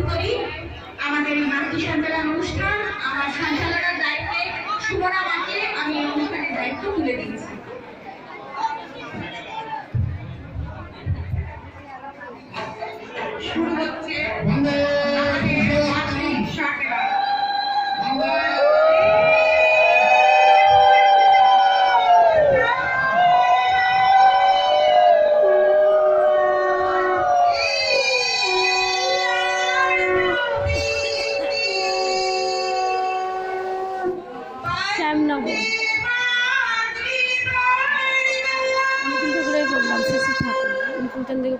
করি আমাদের এই মাতৃ সঞ্চালন অনুষ্ঠান। আমার সঞ্চালনার দায়িত্বে সুমনা মাকে আমি এই অনুষ্ঠানের দায়িত্ব তুলে দিয়েছি। শুরু হচ্ছে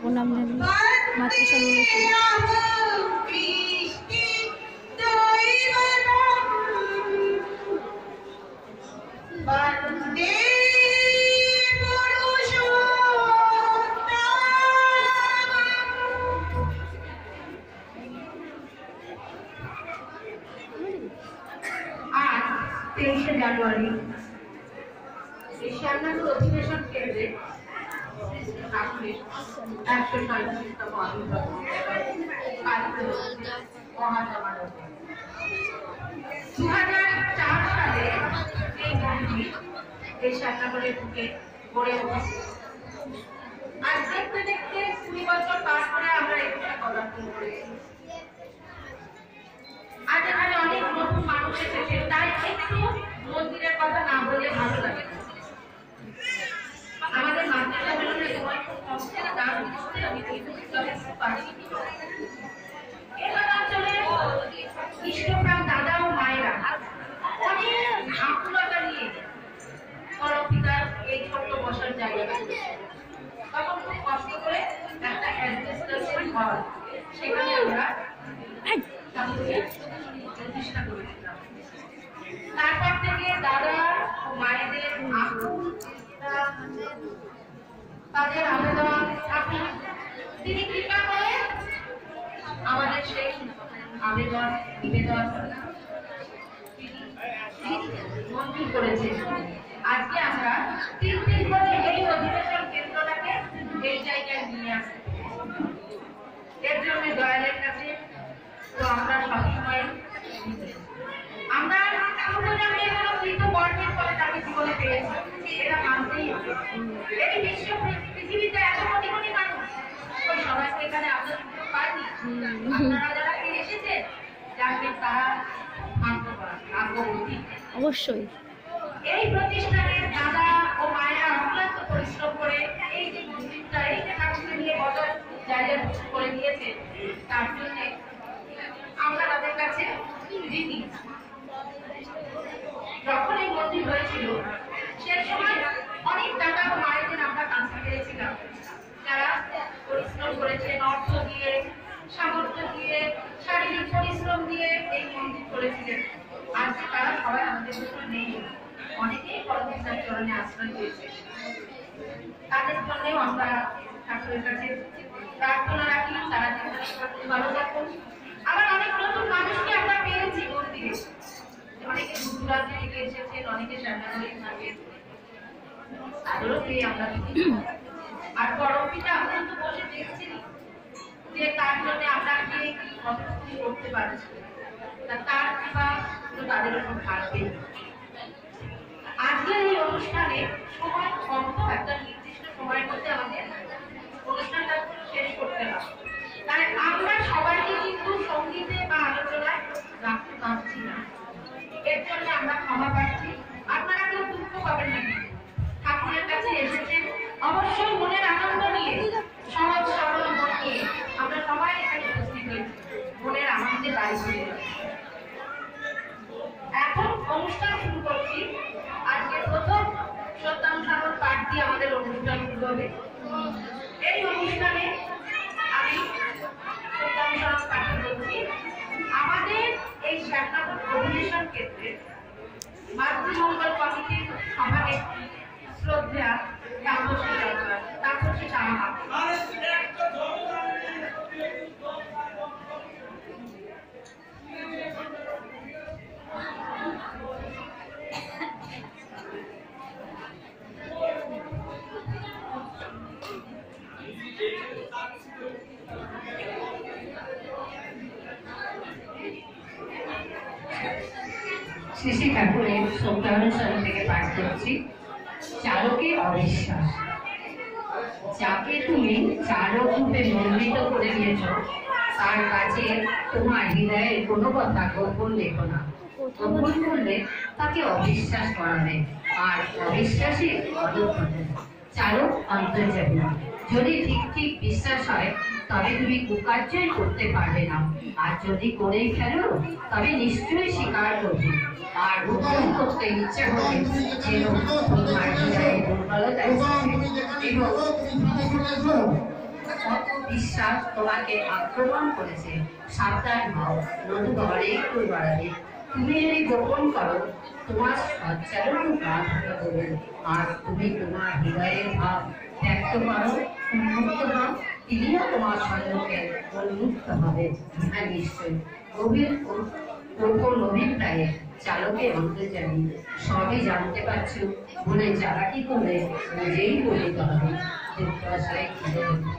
প্রণাম মাতৃসম্মান আজ 23শে জানুয়ারি এই শ্যামনগর অধিবেশন কেন্দ্রে 137তম আবির্ভাব মহাসমারোহ। 2004 সালে এই মন্দির এই শ্যামনগরের বুকে গড়ে উঠেছে। আজ দেখতে দেখতে 20 বছর পার করে আমরা এখানে পদার্পণ করেছি। আজ এখানে অনেক নতুন মানুষ এসেছে, তাই একটু মন্দিরের কথা না বলে ভালো লাগে। আমাদের মাতৃসম্মেলনের সময় খুব কষ্টে দান দিতে আমি এবার অঞ্চলে ইষ্টপ্রাণ দাদা ও মায়েরা অনেক আকুলতা নিয়ে পরপিতার এই ছোট্ট বসার জায়গা তখন খুব কষ্ট করে একটা অ্যাডমিনিস্ট্রেশন হল সেখানে আমরা প্রতিষ্ঠা করেছিলাম। তারপর থেকে দাদা ও মায়েদের আকুল তাদের আবেদন তিনি কৃপা করে আমাদের সেই আবেদন নিবেদন মঞ্জুর করেছে। আজকে আমরা 3 দিন ধরে এই অধিবেশন কেন্দ্রটাকে এই জায়গায় নিয়ে আসছি। এর জন্য দয়ালের কাছে তো আমরা সবসময় আমরা কৃতকর্মের ফলে তাকে জীবনে পেয়েছি, এটা মানতেই হবে। এই বিশ্ব পৃথিবীতে এত কোটি কোটি মানুষ সবাইকে এখানে আমরা পাইনি। আপনারা যারা এসেছেন জানবেন তারা ভাগ্যবতী। অবশ্যই এই প্রতিষ্ঠানের দাদা ও মায়েরা অক্লান্ত পরিশ্রম করে এই যে মন্দিরটা এই যে ঠাকুরকে নিয়ে বড় জায়গা করে দিয়েছে, তার জন্য আমরা তাদের কাছে ঋণী। যখন এই মন্দির হয়েছিল সে সময় অনেক দাদা ও মায়েদের আমরা কাছে পেয়েছিলাম, যারা পরিশ্রম করেছেন অর্থ দিয়ে, সামর্থ্য দিয়ে, শারীরিক পরিশ্রম দিয়ে এই মন্দির করেছিলেন। আজকে তারা সবাই আমাদের মধ্যে নেই, অনেকেই পরমেশ্বর চরণে আশ্রয় পেয়েছে। তাদের জন্যও আমরা ঠাকুরের কাছে প্রার্থনা রাখি তারা ভালো থাকুন। আবার অনেক নতুন মানুষকে আমরা পেয়েছি মন্দিরে, অনেকে দূরান্ত থেকে এসেছেন, অনেকে শ্যামনগরে থাকেন, তাদেরও পেয়ে আমরা আর পরমপিতা আমরা তো বসে দেখছি যে তার জন্য আমরা কে কি কতটুকু করতে পারছি, তার কৃপা তাদের উপর থাকবে। আজকের এই অনুষ্ঠানে সময় কম, একটা নির্দিষ্ট সময়ের মধ্যে আমাদের অনুষ্ঠানটা শেষ করতে হবে, তাই আমরা সবাইকে কিন্তু সঙ্গীতে বা আলোচনায় রাখতে পারছি না। এর জন্য আমরা ক্ষমা পাচ্ছি। আপনারা কেউ দুঃখ পাবেন না, ঠাকুরের কাছে এসেছেন অবশ্যই মনের আনন্দ নিয়ে, সহজ সরল মন নিয়ে আমরা সবাই এখানে উপস্থিত হয়েছি মনের আনন্দে দাঁড়িয়ে। এখন অনুষ্ঠান শুরু করছি। আজকে প্রথম সত্যানুষ্ঠান পাঠ দিয়ে আমাদের অনুষ্ঠান শুরু হবে। এই অনুষ্ঠানে আমি সত্যানুষ্ঠান পাঠ করছি আমাদের এই শ্যামনগর অধিবেশন ক্ষেত্রে মাতৃমঙ্গল কমিটির সভানেত্রী শ্রদ্ধা তাপসী সাহা। শ্রী ঠাকুরের সত্যানুসরণ থেকে পাঠ করছি। চালকে অবিশ্বাস। যাকে তুমি চালক রূপে মনোনীত করে দিয়েছ, তার কাছে তোমার হৃদয়ের কোনো কথা গোপন রেখো না। গোপন করলে তাকে অবিশ্বাস করাবে, আর অবিশ্বাসী অদক্ষতা। চালক অন্তর্যামী। যদি ঠিক ঠিক বিশ্বাস হয় তবে তুমি কুকার্যই করতে পারবে না, আর যদি করেই ফেলো তবে নিশ্চয়ই স্বীকার করবে। আর গোপন করতে ইচ্ছে হবে যেন তোমার হৃদয়ে দুর্বলতা এবং বিশ্বাস তোমাকে আক্রমণ করেছে। সাবধান হও, নতুবা একটু বাড়াবে। তুমি যদি গোপন করো, তোমার সচ্চারণ প্রার্থনা করবেন, আর তুমি তোমার হৃদয়ের ভাব ব্যক্ত করো, উন্মুক্ত হও, তিনিও তোমার সম্মুখে উন্মুক্ত হবে। হ্যাঁ, নিশ্চয়ই গভীর গোপন অভিপ্রায়ে চালকে অন্তর্যামী। সবই জানতে পারছো বলে চালাকি করলে নিজেই পরিণত হবে। দুর্দশায় খিদে হবে।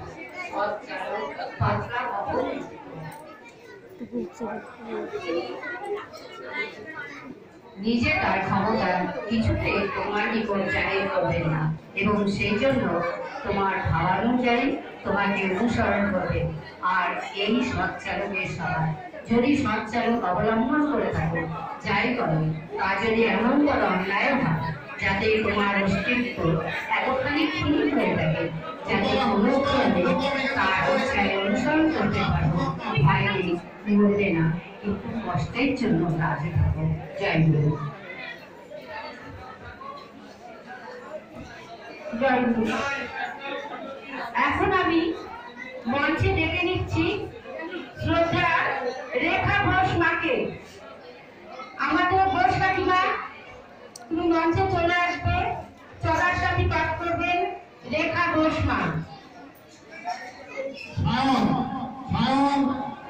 নিজে তার ক্ষমতা কিছুতে তোমার নিকট জাহির করবেন না, এবং সেই জন্য তোমার ভাবানুযায়ী তোমাকে অনুসরণ করবে। আর এই সৎচালকের স্বভাব। যদি সৎচালক অবলম্বন করে থাকো, যাই করো তা যদি এমন কোনো অন্যায় হয় যাতে তোমার অস্তিত্ব এতখানি ক্ষীণ হয়ে থাকে, যাতে কোনো তার ইচ্ছায় অনুসরণ করতে পারো, ভাইকে মরবে না, কিন্তু কষ্টের জন্য রাজি থাকো। জয় গুরু। জয় গুরু। এখন আমি মঞ্চে ডেকে নিচ্ছি শ্রদ্ধা রেখা ঘোষ মাকে। আমাদের ঘোষ কাকিমা, তুমি মঞ্চে চলে আসবে, চলার সাথে পাঠ করবেন রেখা ঘোষ মা।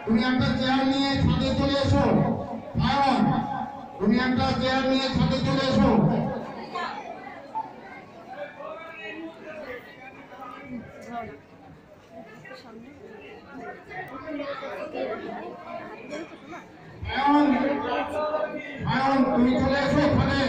তুমি একটা চেয়ার নিয়ে ছাদে চলে এসো। তুমি একটা চেয়ার নিয়ে ছাদে চলে এসো। তুমি চলে এসো ছাদে।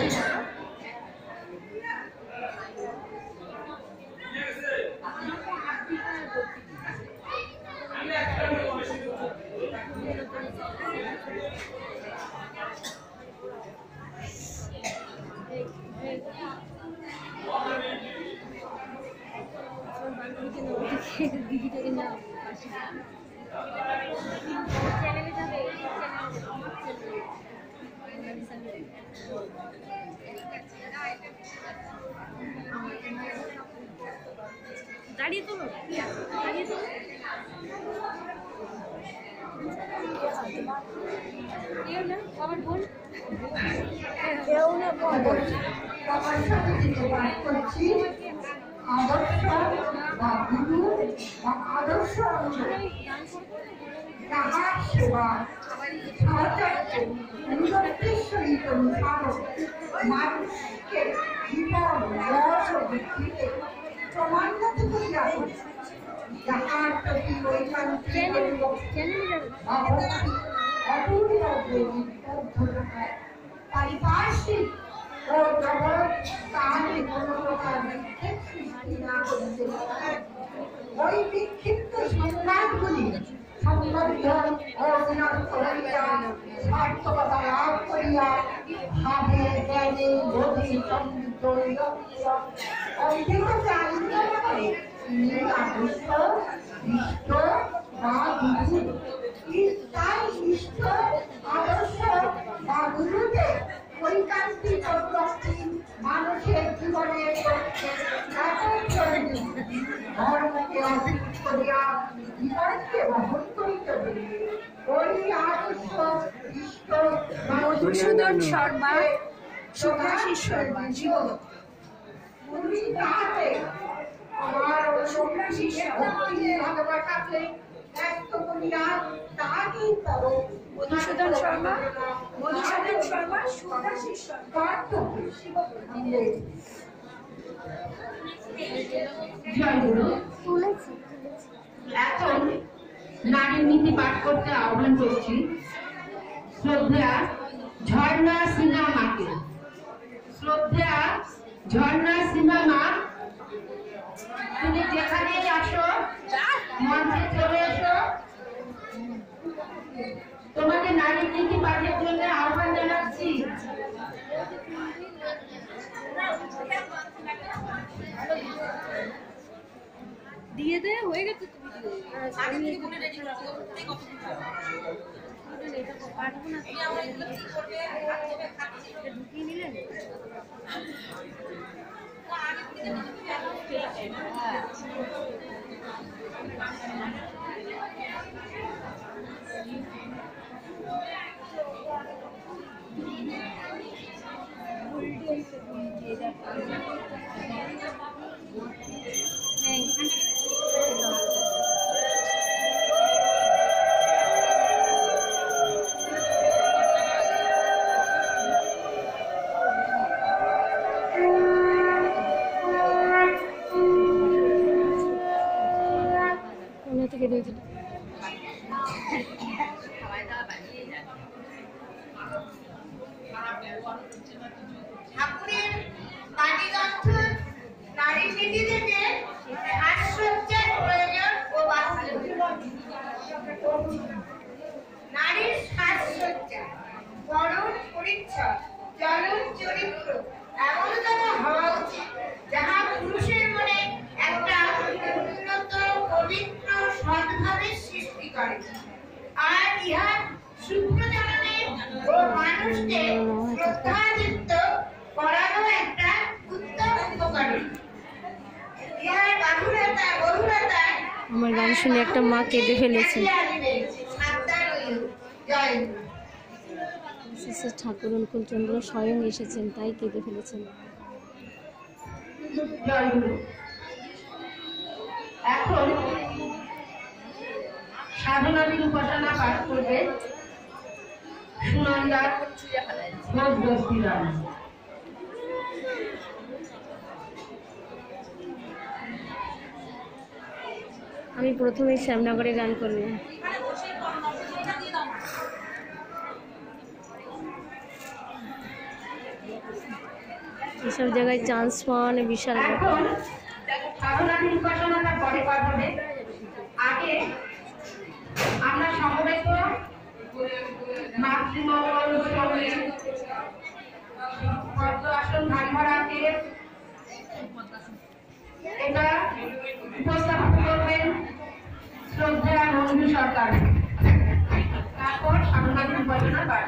দাঁড়িয়ে তোলো, দাঁড়িয়ে তোলো। আবার বল। কেউ না আদর্শ বা গুরু বা আদর্শ অনুযায়ী তাহার সেবা সহচর্য অনুগত্যের সহিত অনুসরণ মানুষকে জীবন রস ও বুদ্ধিতে ক্রমান্বিত করিয়া যাহার প্রতি ঐকান্তিক পারিপার্শ্বিক ও জগৎ তাহাকে কোন প্রকার বিক্ষেপ সৃষ্টি না করিতে ওই বিক্ষিপ্ত সংঘাতগুলি সংবর্ধন ও বিনষ্ট হইয়া সার্থকতা লাভ করিয়া ভাবে জ্ঞানে বোধে সমৃদ্ধ অন্তিমতে আলিঙ্গন করে তিনি আদর্শ ইষ্ট বা গুরু। তাই ইষ্ট আদর্শ বা গুরুকে ঐকান্তিক অগ্রগতি মানুষের জীবনের পক্ষে এতই প্রয়োজন। ধর্মকে অভিজ্ঞ করিয়া জীবনকে বহন করিতে হইবে। ওই আদর্শ ইষ্ট মধুসূদন শর্মা, সুভাষিস শর্মা, জীবন আমার সুভাষিস ভালোবাসাকে ব্যক্ত করিয়া তাহাকেই করো। মধুসূদন শর্মা, মধুসূদন শর্মা, সুভাষিস শর্মা। জয় গুরু। এখন নারীর নীতি পাঠ করতে আহ্বান করছি শ্রদ্ধা ঝর্ণা সিনহা মাকে। শ্রদ্ধা ঝর্ণা সিনহা মা, তুমি যেখানেই আসো মঞ্চে চলে এসো। তোমাকে নারী নীতি পাঠের জন্য আহ্বান জানাচ্ছি। দিয়ে দে, হয়ে গেছে। ঢুকিয়ে নিলেন। থেকে দিয়ে দিল। ঠাকুরের বাণীগ্রন্থ নারী নীতি থেকে সাজসজ্জার প্রয়োজন ও বাস্তব। নারীর সাজসজ্জা, বরণ পরিচ্ছদ, চলন চরিত্র এমনতম হওয়া উচিত যাহা পুরুষের মনে একটা উন্নত পবিত্র সদ্ভাবের সৃষ্টি করে, আর ইহা সুপ্রজননে ও মানুষকে শ্রদ্ধাযুক্ত করানো একটা উত্তম উপকরণ। ইহার বহুলতা আমার গান শুনে একটা মা কেঁদে ফেলেছে। শ্রী ঠাকুর অনুকূলচন্দ্র স্বয়ং এসেছেন, তাই কেঁদে ফেলেছেন। এখন সাধনাদির উপাসনা পাঠ করবে সুনন্দা ঘোষ। আমি প্রথমেই শ্যামনগরে গান করলাম। এসব জায়গায় চান্স পাওয়া মানে বিশাল ব্যাপার। সাধনাদির উপাসনাটা পরে পাঠ হবে। আগে আমরা সমবেত মাতৃমঙ্গল সঙ্গে পদ্ম আসন ধানভরাকে এটা উপস্থাপন করবেন শ্রদ্ধা রঞ্জু সরকার। তারপর সাধনাদির উপাসনা পাঠ।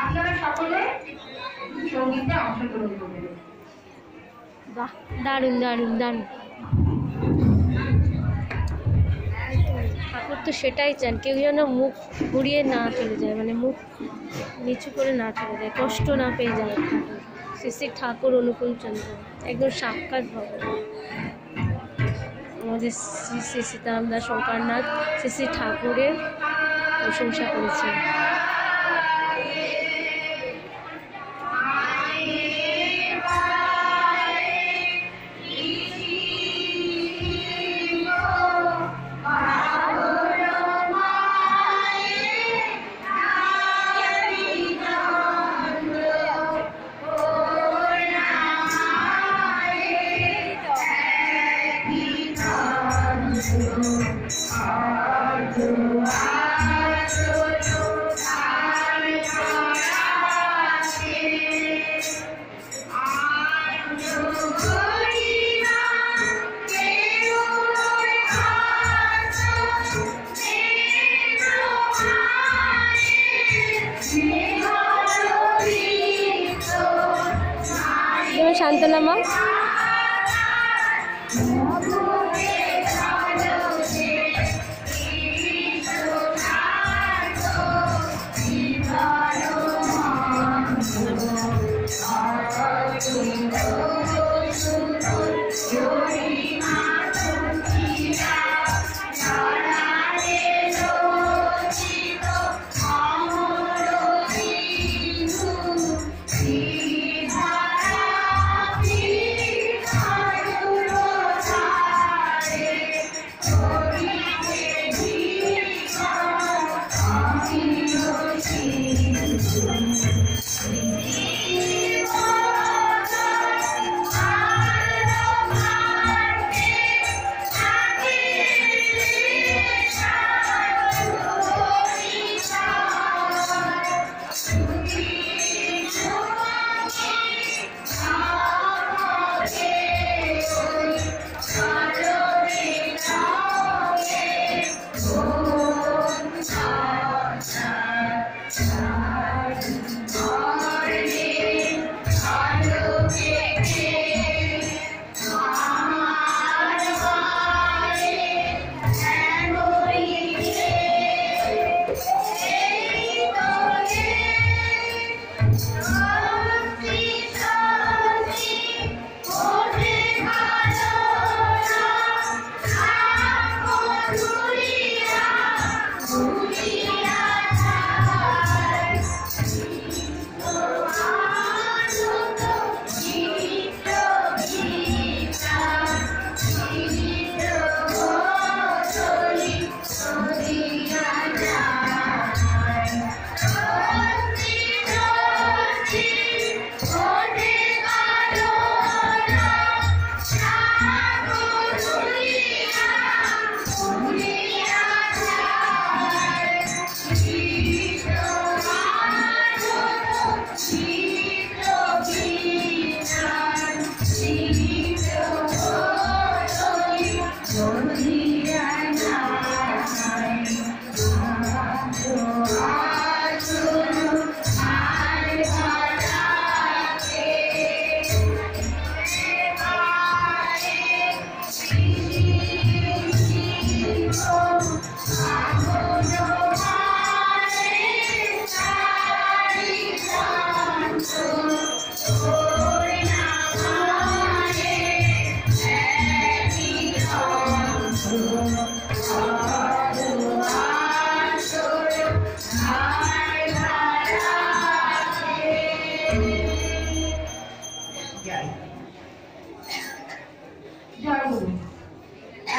আপনারা সকলে সঙ্গীতে অংশগ্রহণ করবেন। বাহ, দারুণ দারুণ দারুণ। ঠাকুর তো সেটাই চান, কেউ যেন মুখ ঘুরিয়ে না চলে যায়, মানে মুখ নিচু করে না চলে যায়, কষ্ট না পেয়ে যায় ঠাকুর। শ্রী ঠাকুর অনুকূলচন্দ্র একদম সাক্ষাৎ ভগবান। আমাদের শ্রী শ্রী সীতারাম দাস শঙ্করনাথ শ্রী ঠাকুরের প্রশংসা করেছেন। শান্তনা মা,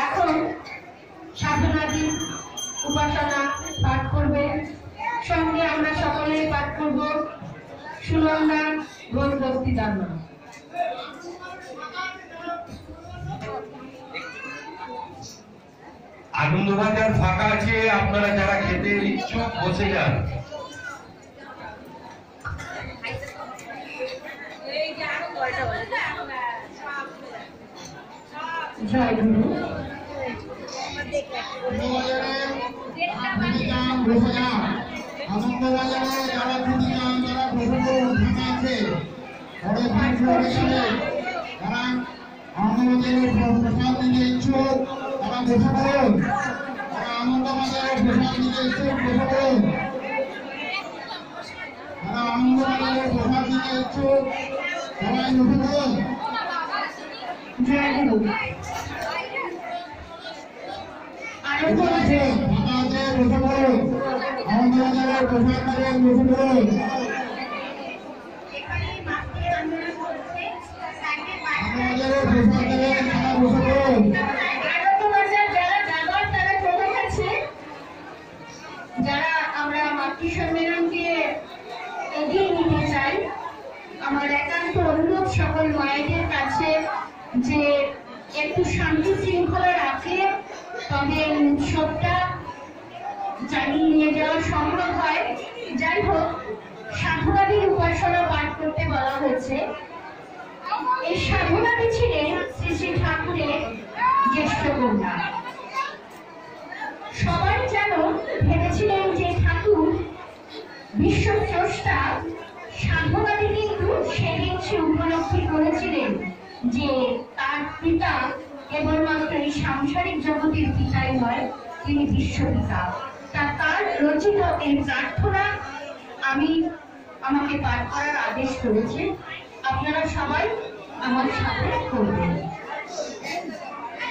এখন সাধনাদি উপাসনা পাঠ করবে, সঙ্গে আমরা সকলে পাঠ করব সুনন্দা ঘোষ বক্তৃতার নাম। আনন্দবাজার ফাঁকা আছে, আপনারা যারা খেতে ইচ্ছুক বসে যান। জয় গুরু। আনন্দবাজারে যারা ছুটি যান তারা ফাঁকা আছে, তারা আনন্দবাজারের প্রসাদ নিতে ইচ্ছুক তারা বসে পড়ুন। তারা আনন্দবাজারের প্রসাদ নিতে ইচ্ছুক বসে পড়ুন। তারা আনন্দবাজারের প্রসাদ নিতে ইচ্ছুক সবাই বসে পড়ুন। জয় গুরু। আনন্দবাজারের প্রসাদ নিতে বসে পড়ুন। যারা আমরা মাতৃ সম্মেলনকে এগিয়ে নিতে চাই, আমার একান্ত অনুরোধ সকল মায়েদের কাছে যে একটু শান্তি শৃঙ্খলা রাখে, তবে উৎসবটা চালিয়ে নিয়ে যাওয়া সম্ভব হয়। যাই হোক, সাধনাদির উপাসনা পাঠ করতে বলা হয়েছে। এই সাধনাদি ছিলেন শ্রী শ্রী ঠাকুরের জ্যেষ্ঠ কন্যা। সবাই যেন ভেবেছিলেন যে ঠাকুর বিশ্বস্রষ্টা, সাধনাদি কিন্তু সেদিন সে উপলব্ধি করেছিলেন যে তার পিতা কেবলমাত্র এই সাংসারিক জগতের পিতাই নয়, তিনি বিশ্বপিতা। তার রচিত এই প্রার্থনা আমাকে পাঠ করার আদেশ করেছে। আপনারা সবাই আমার সাথে করবেন।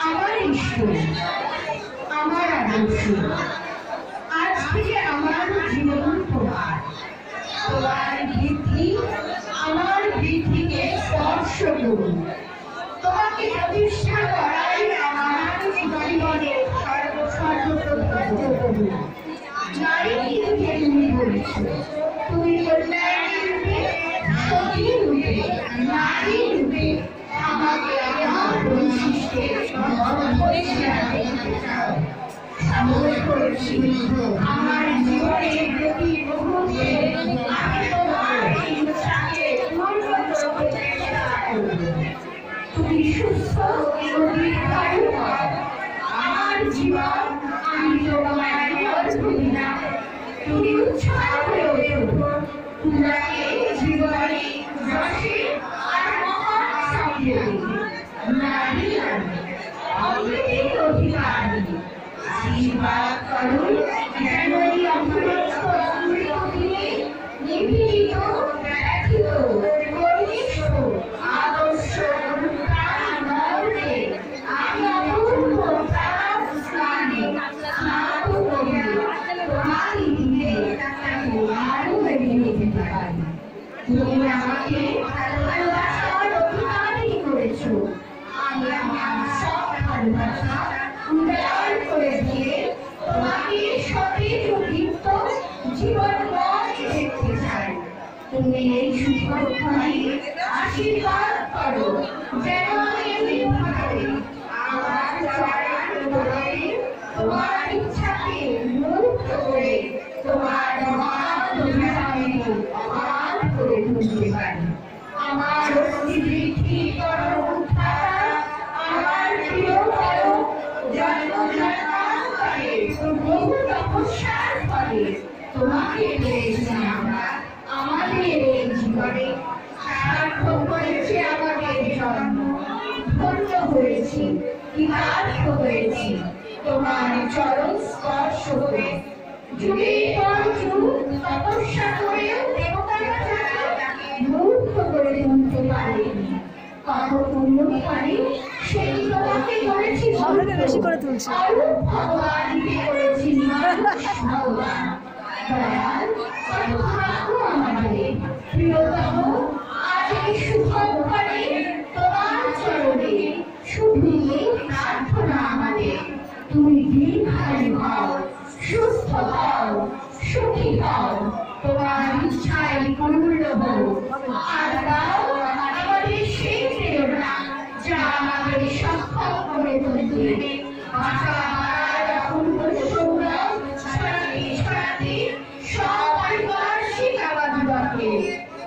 আমার ঈশ্বর, আমার আদর্শ, আজ থেকে আমার জীবন তোমার। তোমার বৃদ্ধি আমার বৃদ্ধিকে স্পর্শ করুন। তোমাকে প্রতিষ্ঠা করাই আমার জীবনের সর্বপ্রথম করুন। নারী রূপে তুমি বলছো, তুমি কল্যাণী রূপে, সতী রূপে, নারী রূপে আমাকে আমার বৈশিষ্ট্যে সামনে করেছি। আমার জীবনের প্রতি মুহূর্তে আমি তোমার ইচ্ছাকে পূর্ণ করতে চেষ্টা করব। তুমি সুস্থ ও দীর্ঘায়ু হও। আমার জীবন আমি তোমার অদ্ভুত না, তুমি উৎসাহ হয়ে ওঠো। তোমাকে জীবনে রসে আর মহান সম্পদে নারী অমৃতের অধিকারী আশীর্বাদ করুন। যেন এই অমৃত অমৃতকে নিপীড়িত ব্যথিত কনিষ্ঠ আদর্শ প্রাণমর্মে আমি অপূর্ব প্রাণ স্নানে স্নাত করি। তোমার দিকে আরো বেরিয়ে যেতে পারি। তুমি আমাকে ভালোবাসার অধিকারী করেছো। আমি আমার সব ভালোবাসা উদার করে দিয়ে তোমাকে সতেজ ও দীপ্ত জীবনময় দেখতে চাই। তুমি এই সুখময় আশীর্বাদ করো যেন আমি এইভাবে আমার চলার পথে তোমার ইচ্ছাকে মুক্ত করে তোমার মহান অভিযানে অবাধ করে তুলতে পারি। আমার অস্তিবৃদ্ধি করো উদ্ধার, আমার প্রিয়তর জন্ম জন্মান্তরে বহু তপস্যার ফলে তোমাকে পেয়েছি আমরা। আমাদের এই জীবনে সার্থক করেছে আমাদের জন্ম, ধন্য হয়েছি, বিকাশ হয়েছি তোমার চরণ স্পর্শ করে। যুগের পর যুগ তপস্যা করেও দেবতারা তাকে মুক্ত করে তুলতে পারেনি। কত পুণ্যকারী সেই তোমাকে করেছি বেশি করে তুলছে। ভগবানকে করেছি ভগবান। দয়াল কত ভাগ্য আমাদের প্রিয়তম, আজ এই সুখময় তোমার চরণে শুধু এই প্রার্থনা আমাদের, তুমি দীর্ঘায়ু হও, সুস্থ হও, সুখী হও, তোমার ইচ্ছায় পূর্ণ হও। আর দাও আমাদের সেই প্রেরণা যা আমাদের সক্ষম করে তুলবে। ভাষা মারার অপূর্ব সৌরভ ছড়াতে ছড়াতে সপারিপার্শ্বিক আমাদিগকে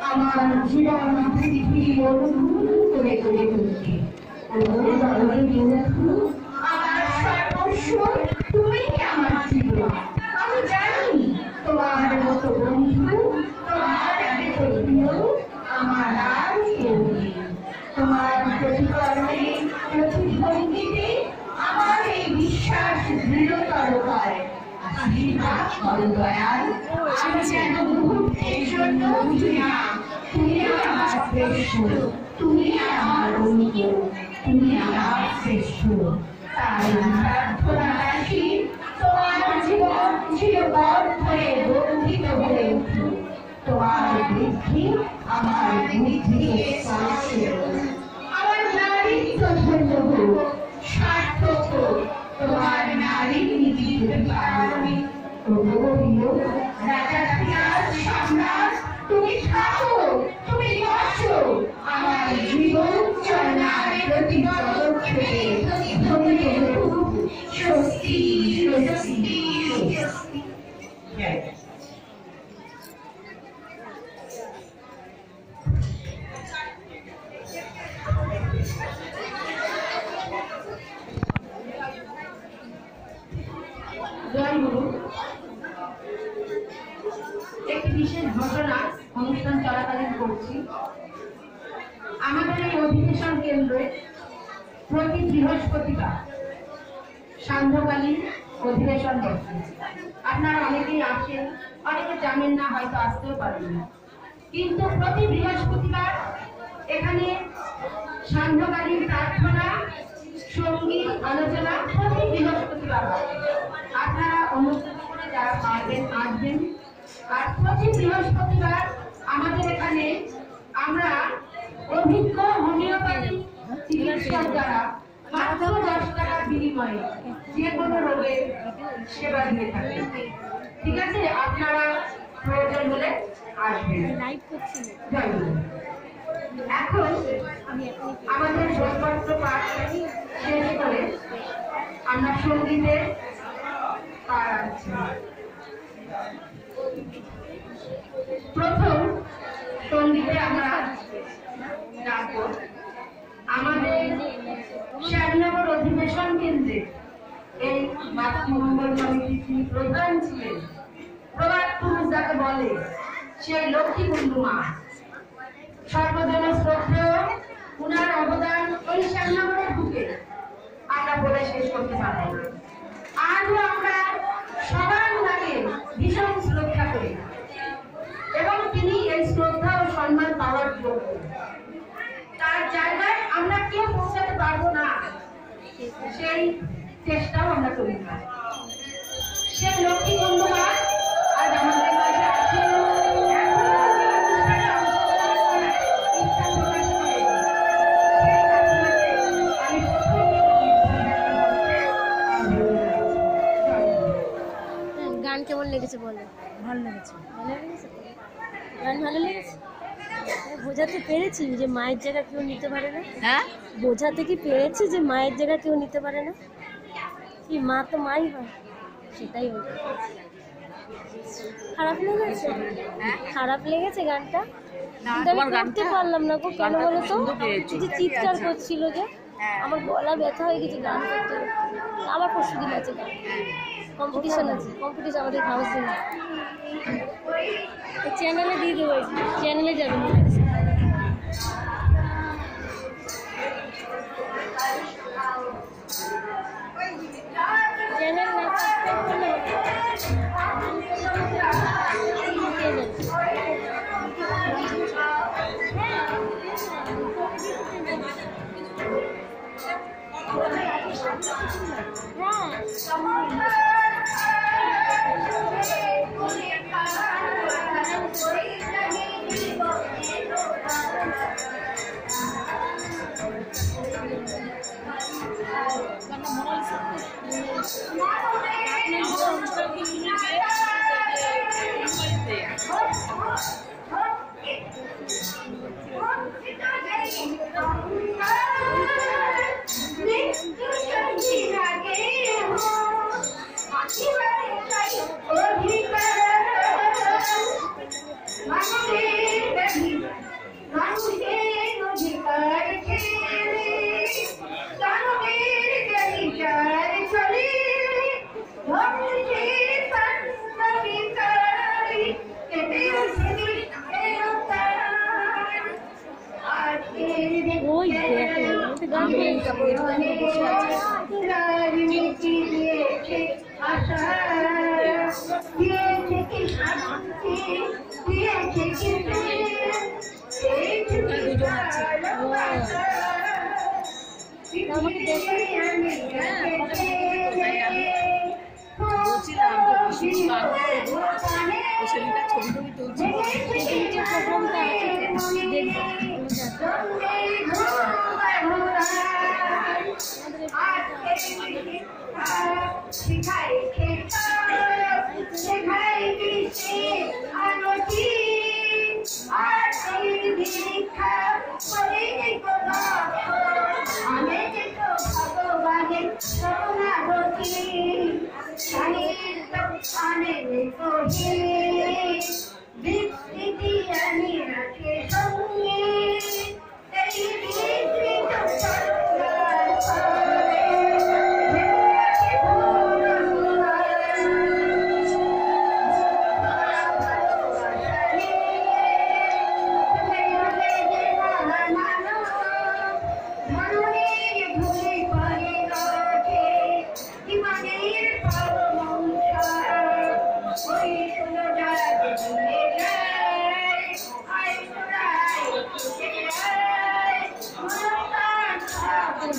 আমার জীবন পৃথিবী অনুকূল করে গড়ে তুলতে। আমার সর্বস্ব তুমি আমার জীবন। আমি জানি তোমার মতো বন্ধু, তোমার মতো প্রিয় আমার আর কেউ নেই। তোমার প্রতিকর্মে প্রতিভঙ্গিতে আমার এই বিশ্বাস দৃঢ়তর হয়। আশীর্বাদ করো দয়াল, আমি যেন মুহূর্তের জন্য বুঝি না তুমি আমার শ্রেষ্ঠ, তুমি আমার বন্ধু, তুমি আমার শ্রেষ্ঠ। তাই প্রার্থনা রাখি তোমার জীবন চিরকাল ধরে বন্ধিত হয়ে উঠুক। তোমার বৃদ্ধি আমার বুদ্ধিকে স্পর্শে আমার নারীত্ব ধন্য হোক, সার্থক হোক তোমার নারী নীতির কারণে। রাজা পিয়াজ সম্রাট তুমি থাকো, তুমি বাঁচো আমার জীবন চলার প্রতি পদক্ষেপে ধন্য হোক স্বস্তি স্বস্তি স্বস্তি। একটি বিশেষ ঘটনা অনুষ্ঠান চলাকালীন করছি। আমাদের এই অধিবেশন কেন্দ্রে প্রতি বৃহস্পতিবার সান্ধ্যকালীন অধিবেশন বসে। আপনারা অনেকেই আসেন, অনেকে জানেন না, হয়তো আসতেও পারেন না, কিন্তু প্রতি বৃহস্পতিবার এখানে সান্ধ্যকালীন প্রার্থনা, সঙ্গীত, আলোচনা প্রতি বৃহস্পতিবার হয়। আপনারা অনুষ্ঠিত করে যারা পারবেন আসবেন। আর প্রতি বৃহস্পতিবার আমাদের এখানে আমরা অভিজ্ঞ হোমিওপ্যাথি চিকিৎসক দ্বারা মাত্র 10 টাকার বিনিময়ে যে কোনো রোগের সেবা দিয়ে থাকি। ঠিক আছে, আপনারা প্রয়োজন হলে আসবেন। লাইভ করছি না। জয় গুরু। এখন আমাদের বইপত্র পাঠ শেষ করে আমরা সঙ্গীতে পা রাখছি। প্রথম সঙ্গীতে আমরা ডাকব আমাদের শ্যামনগর অধিবেশন কেন্দ্রে এই মাতৃমঙ্গল কমিটির তিনি প্রধান ছিলেন, প্রভাত পুরুষ যাকে বলে, সেই লক্ষ্মী বন্ধু মা, সর্বজন শ্রদ্ধেয়। উনার অবদান এই শ্যামনগরের বুকে আমরা বলে শেষ করতে পারবো না। আজও আমরা সবার লাগে ভীষণ শ্রদ্ধা করি এবং তিনি এই শ্রদ্ধা ও সম্মান পাওয়ার যোগ্য। তার জায়গায় আমরা কেউ পৌঁছাতে পারবো না, সেই চেষ্টাও আমরা করি না। সেই লক্ষ্মী বন্ধু মা আজ আমাদের কাছে আছে। গান কেমন লেগেছে বলো? ভালো লেগেছে। ভালো লেগেছে? গান ভালো লেগেছে? বোঝাতে পেরেছি যে মায়ের জায়গা কেউ নিতে পারে না? হ্যাঁ, বোঝাতে কি পেরেছি যে মায়ের জায়গা কেউ নিতে পারে না? কি মা তো মাই হয়, সেটাই হলো। খারাপ লেগেছে? খারাপ লেগেছে গানটা? কিন্তু আমি করতে পারলাম না গো, কেন বলো তো? যে চিৎকার করছিল যে, আমার গলা ব্যথা হয়ে গেছে গান করতে করতে। আবার পরশু দিন আছে গান, কম্পিটিশন আছে, কম্পিটিশন আমাদের হাউসে। চ্যানেলে দিয়ে দেবো, চ্যানেলে যাবে না। চ্যানেল না সাবস্ক্রাইব করলে ওই দেখো গান আমাকে দেখে বলছিলাম ছবিটা ছবি টবি তুলছি। প্রোগ্রামটা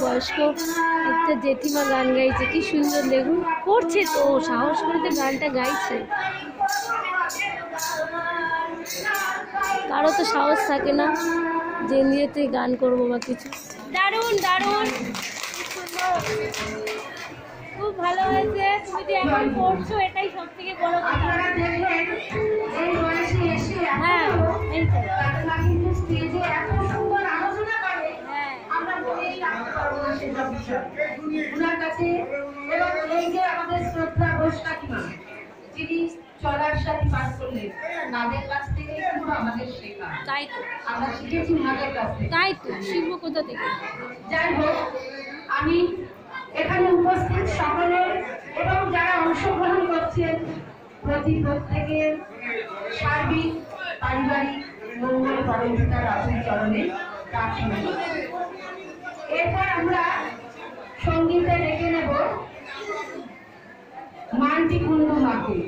বয়স্ক একটা জেঠিমা গান গাইছে, কি সুন্দর দেখুন, করছে তো, সাহস করে তো গানটা গাইছে। কারো তো সাহস থাকে না যে নিজেতে গান করবো বা কিছু। দারুণ দারুণ, খুব খুব ভালো হয়েছে, তুমি যে এখন পড়ছো এটাই সব থেকে বড় কথা। আপনারা দেখলেন এই বয়সে এসে হ্যাঁ, এই তো। তারা কিন্তু স্টেজে এত সুন্দর আলোচনা করে, হ্যাঁ। আমরা বলেই রাখতে পারবো না সেসব বিষয় ওনার কাছে। এবং এই যে আমাদের শ্রদ্ধা ঘোষ কাকিমা, যিনি চলার সাথে পাঠ করলেন, তাদের কাছ থেকে কিন্তু আমাদের শেখা, তাই তো, আমরা শিখেছি ওনাদের কাছ থেকে। তাই তো, শিখবো কোথা থেকে? যাই হোক, আমি এখানে উপস্থিত সকলের এবং যারা অংশগ্রহণ করছেন প্রত্যেকের সার্বিক পারিবারিক মঙ্গল পরমপিতার আতুল চরণে প্রার্থনা করছি। এরপর আমরা সঙ্গীতে ডেকে নেব মান্টি কুন্ডু মাকে।